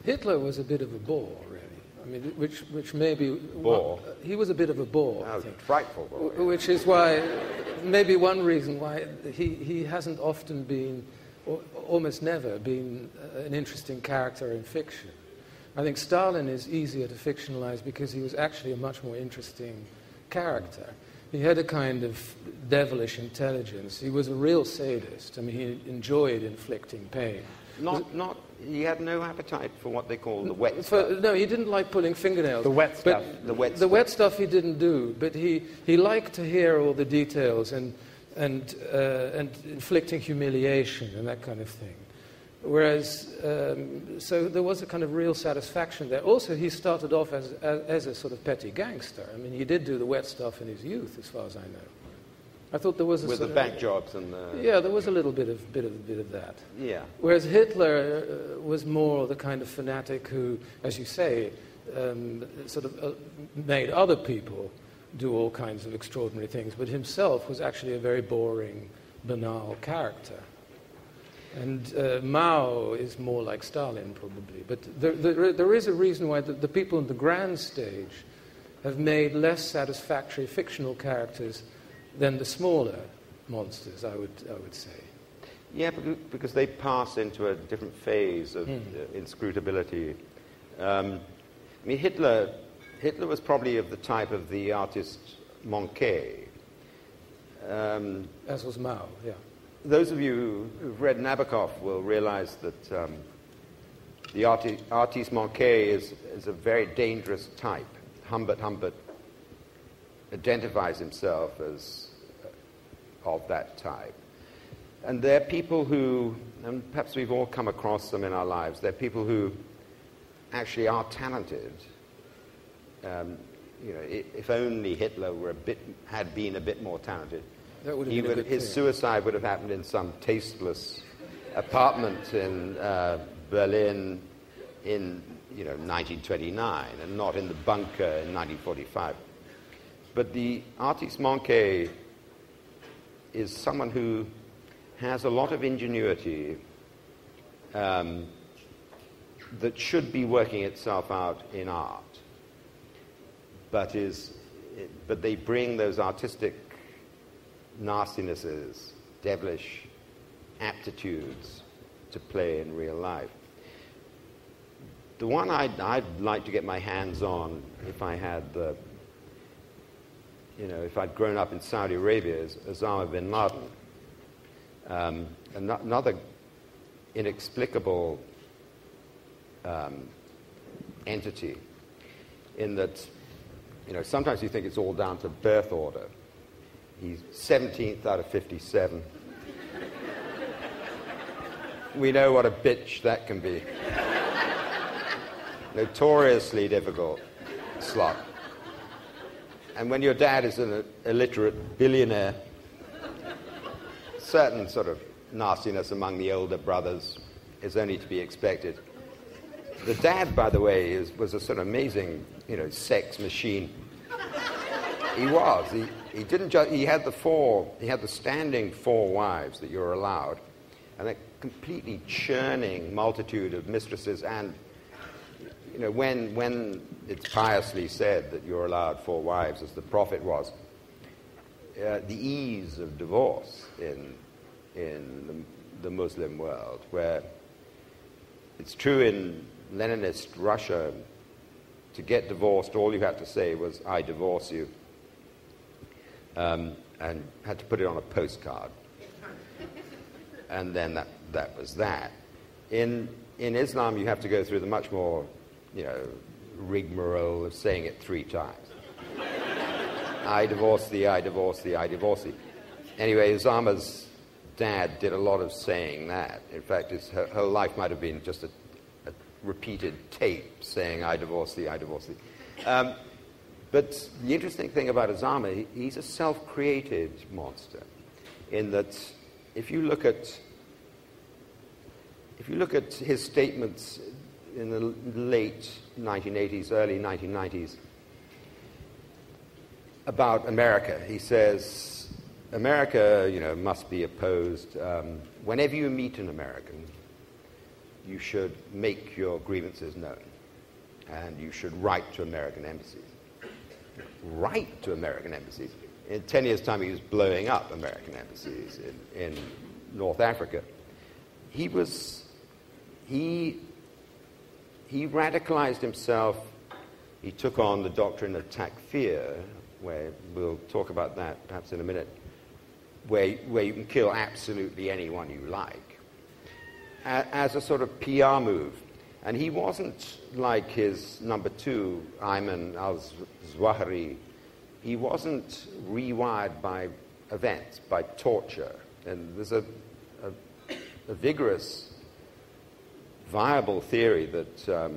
Hitler was a bit of a bore, really. I mean, which maybe... Bore? He was a bit of a bore, I think. Frightful bore. Yeah. Which is why, maybe one reason why he hasn't often been, or almost never been, an interesting character in fiction. I think Stalin is easier to fictionalize because he was actually a much more interesting character. He had a kind of devilish intelligence. He was a real sadist. I mean, he enjoyed inflicting pain. He had no appetite for what they call the wet stuff. No, he didn't like pulling fingernails. The wet stuff. The wet stuff he didn't do, but he liked to hear all the details and inflicting humiliation and that kind of thing. Whereas, so there was a kind of real satisfaction there. Also, he started off as a sort of petty gangster. I mean, he did do the wet stuff in his youth, as far as I know. I thought there was with the bank jobs and the... Yeah, there was a little bit of that. Yeah. Whereas Hitler was more the kind of fanatic who, as you say, sort of made other people do all kinds of extraordinary things, but himself was actually a very boring, banal character. And Mao is more like Stalin, probably. But there is a reason why the people in the grand stage have made less satisfactory fictional characters than the smaller monsters, I would say. Yeah, because they pass into a different phase of inscrutability. I mean, Hitler was probably of the type of the artist Moncke. As was Mao, yeah. Those of you who've read Nabokov will realize that the artiste Moncke is a very dangerous type. Humbert identifies himself as of that type. And they're people who, and perhaps we've all come across them in our lives, they're people who actually are talented. If only Hitler had been a bit more talented, his suicide would have happened in some tasteless apartment in Berlin in 1929 and not in the bunker in 1945. But the artiste Moncke is someone who has a lot of ingenuity that should be working itself out in art, but they bring those artistic nastinesses, devilish aptitudes to play in real life. The one I'd like to get my hands on if I had if I'd grown up in Saudi Arabia is Osama bin Laden. Another inexplicable entity in that, sometimes you think it's all down to birth order. He's 17th out of 57. We know what a bitch that can be. Notoriously difficult slot. And when your dad is an illiterate billionaire, certain sort of nastiness among the older brothers is only to be expected. The dad, by the way, was a sort of amazing, sex machine. He was. He didn't just. He had the standing 4 wives that you're allowed, and a completely churning multitude of mistresses. And when it's piously said that you're allowed 4 wives, as the Prophet was, the ease of divorce in the Muslim world, where it's true in Leninist Russia, to get divorced, all you had to say was, "I divorce you," and had to put it on a postcard. And then that was that. In Islam, you have to go through the much more, rigmarole of saying it 3 times. I divorce thee, I divorce thee, I divorce thee. Anyway, Osama's dad did a lot of saying that. In fact, her whole life might have been just a repeated tape saying, I divorce thee, I divorce thee. But the interesting thing about Osama, he's a self-created monster, in that if you look at his statements in the late 1980s, early 1990s, about America, he says, America, must be opposed. Whenever you meet an American, you should make your grievances known, and you should write to American embassies. Write to American embassies. In 10 years' time, he was blowing up American embassies in North Africa. He radicalized himself. He took on the doctrine of takfir, where we'll talk about that perhaps in a minute, where you can kill absolutely anyone you like, as a sort of PR move. And he wasn't like his number two, Ayman al-Zawahiri. He wasn't rewired by events, by torture. And there's a vigorous, viable theory that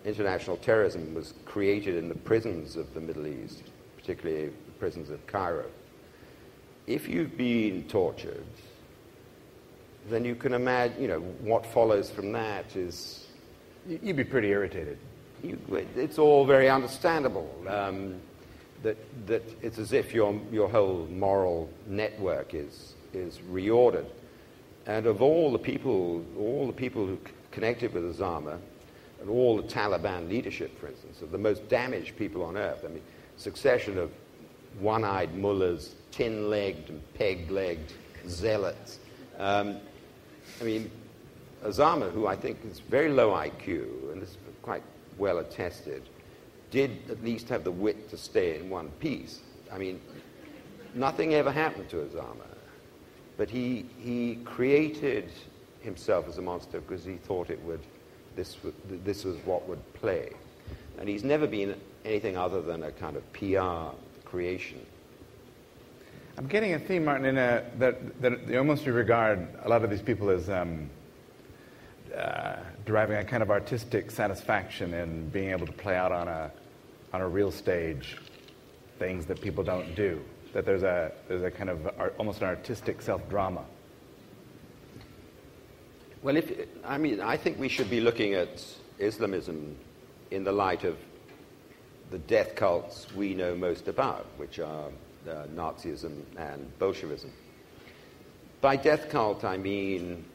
international terrorism was created in the prisons of the Middle East, particularly the prisons of Cairo. If you've been tortured, then you can imagine, what follows from that is... You'd be pretty irritated. It's all very understandable. That it's as if your whole moral network is reordered. And of all the people who connected with Osama, and all the Taliban leadership, for instance, are the most damaged people on earth. I mean, succession of one-eyed mullahs, tin-legged and peg-legged zealots. Osama, who I think is very low IQ, and is quite well attested, did at least have the wit to stay in one piece. I mean, nothing ever happened to Osama, but he created himself as a monster because he thought this was what would play. And he's never been anything other than a kind of PR creation. I'm getting a theme, Martin, in that almost you regard a lot of these people as deriving a kind of artistic satisfaction in being able to play out on a real stage things that people don't do. That there's a kind of almost an artistic self-drama. Well, I think we should be looking at Islamism in the light of the death cults we know most about, which are Nazism and Bolshevism. By death cult, I mean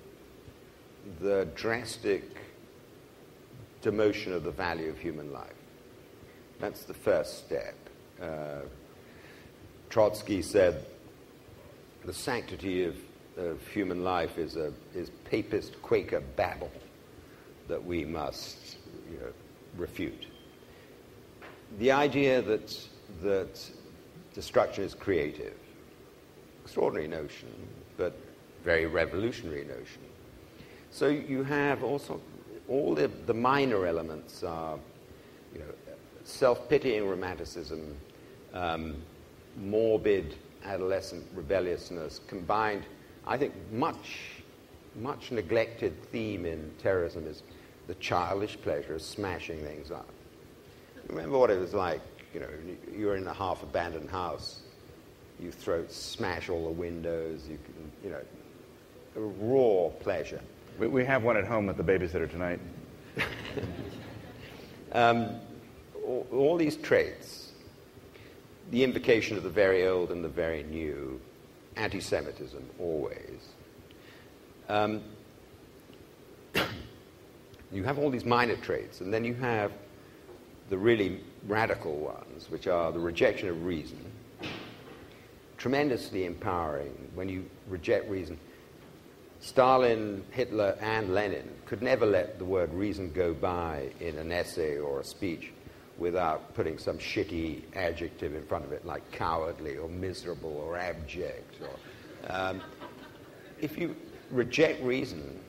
the drastic demotion of the value of human life. That's the first step. Trotsky said the sanctity of human life is papist Quaker babble that we must refute. The idea that destruction is creative, extraordinary notion, but very revolutionary notion. So you have also all the minor elements are, self-pitying romanticism, morbid adolescent rebelliousness, combined. I think much neglected theme in terrorism is the childish pleasure of smashing things up. Remember what it was like, you're in a half-abandoned house, you smash all the windows, a raw pleasure. We have one at home with the babysitter tonight. All these traits, the invocation of the very old and the very new, anti-Semitism always. You have all these minor traits, and then you have the really radical ones, which are the rejection of reason, tremendously empowering when you reject reason. Stalin, Hitler, and Lenin could never let the word reason go by in an essay or a speech without putting some shitty adjective in front of it, like cowardly or miserable or abject. If you reject reason,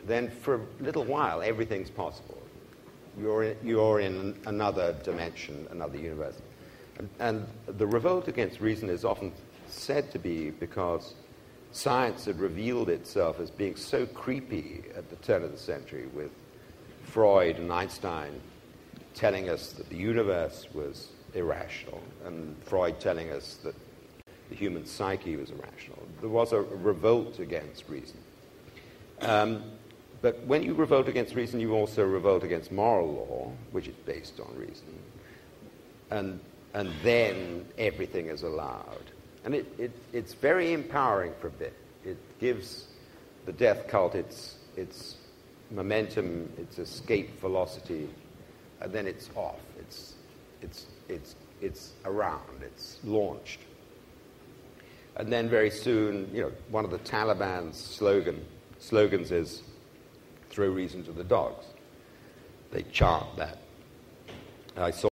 then for a little while everything's possible. You're in another dimension, another universe. And the revolt against reason is often said to be because science had revealed itself as being so creepy at the turn of the century, with Freud and Einstein telling us that the universe was irrational, and Freud telling us that the human psyche was irrational. There was a revolt against reason. But when you revolt against reason, you also revolt against moral law, which is based on reason. And then everything is allowed. And it's very empowering for a bit. It gives the death cult its momentum, its escape velocity, and then it's off. It's around. It's launched. And then very soon, one of the Taliban's slogans is "Throw reason to the dogs." They chant that. I saw